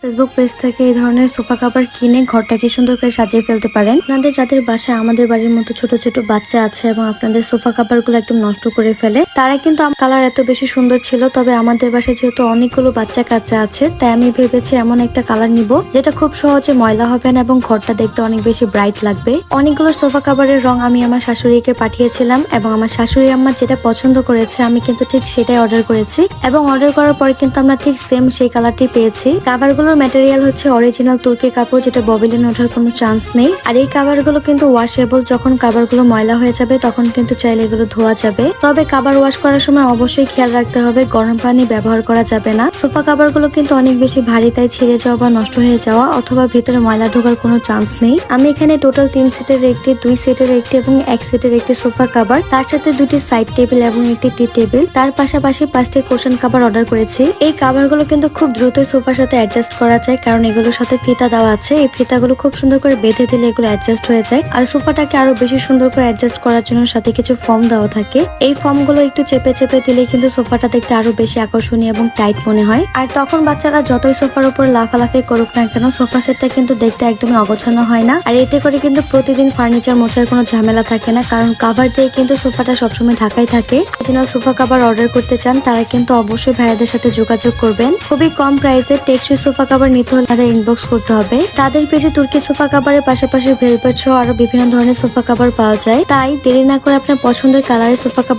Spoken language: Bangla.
ফেসবুক পেজ থেকে এই ধরনের সোফা কাভার কিনে ঘরটাকে সুন্দর করে সাজিয়ে ফেলতে পারেন। আপনাদের যাদের বাসায় আমাদের বাড়ির মতো ছোট ছোট বাচ্চা আছে এবং আপনাদের সোফা কাভার গুলো একদম নষ্ট করে ফেলে, তারা কিন্তু কালার এত বেশি সুন্দর ছিল। তবে আমাদের বাসায় যেহেতু অনেকগুলো বাচ্চা কাচ্চা আছে, তাই আমি ভেবেছি এমন একটা কালার নিব যেটা খুব সহজে ময়লা হবে না এবং ঘরটা দেখতে অনেক বেশি ব্রাইট লাগবে। অনেকগুলো সোফা কাভারের রং আমি আমার শাশুড়িকে পাঠিয়েছিলাম এবং আমার শাশুড়ি আম্মা যেটা পছন্দ করেছে আমি কিন্তু ঠিক সেটাই অর্ডার করেছি এবং অর্ডার করার পরে কিন্তু আমরা ঠিক সেম সেই কালারটি পেয়েছি। কাভারগুলোর ম্যাটেরিয়াল হচ্ছে অরিজিনাল তুর্কি কাপড়, যেটা ববিলিন ওঠার কোনো চান্স নেই। আর এই কাভারগুলো কিন্তু ওয়াশেবল, যখন কাভারগুলো ময়লা হয়ে যাবে তখন কিন্তু চাইলে এগুলো ধোয়া যাবে। তবে কাভার ওয়াশ করার সময় অবশ্যই খেয়াল রাখতে হবে গরম পানি ব্যবহার করা যাবে না। সোফা কাভারগুলো কিন্তু অনেক বেশি ভারী, তাই ছিঁড়ে যাওয়া বা নষ্ট হয়ে যাওয়া অথবা ভিতরে ময়লা ঢোকার কোনো চান্স নেই। আমি এখানে টোটাল 3 সিটের একটি, 2 সিটের একটি এবং 1 সিটের একটি সোফা কাভার, তার সাথে 2টি সাইড টেবিল এবং একটি টি টেবিল, তার পাশাপাশি 5টি কুশন কাভার অর্ডার করেছি। এই কাভারগুলো কিন্তু খুব দ্রুতই সোফার সাথে অ্যাডজাস্ট করা যায়, কারণ এগুলোর সাথে ফিতা দেওয়া আছে। এই ফিতাগুলো খুব সুন্দর করে বেঁধে দিলে এগুলো অ্যাডজাস্ট হয়ে যায়। আর সোফাটাকে আরো বেশি সুন্দর করে অ্যাডজাস্ট করার জন্য সাথে কিছু ফর্ম দেওয়া থাকে। এই ফর্মগুলো একটু চেপে চেপে দিলে কিন্তু সোফাটা দেখতে আরো বেশি আকর্ষণীয় এবং টাইট মনে হয়। আর তখন বাচ্চারা যতই সোফার উপর লাফালাফি করুক না কেন, সোফা সেটটা কিন্তু দেখতে একদমই অগোছালো হয় না। আর এতে করে কিন্তু প্রতিদিন ফার্নিচার মোছার কোনো ঝামেলা থাকে না, কারণ কাভার দিয়ে কিন্তু সোফাটা সবসময় ঢাকাই থাকে। অরিজিনাল সোফা কাভার অর্ডার করতে চান তারা কিন্তু অবশ্যই ভাইয়াদের সাথে যোগাযোগ করবেন। খুবই কম প্রাইসে টেকসই সোফা কাভার নিতে হলে তাদের ইনবক্স করতে হবে। তাদের পেজে তুর্কি সোফা কাভারের পাশাপাশি ভেলভেট সহ আরো বিভিন্ন ধরনের সোফা কাভার পাওয়া যায়। তাই দেরি না করে আপনার পছন্দের কালারের সোফা কাভার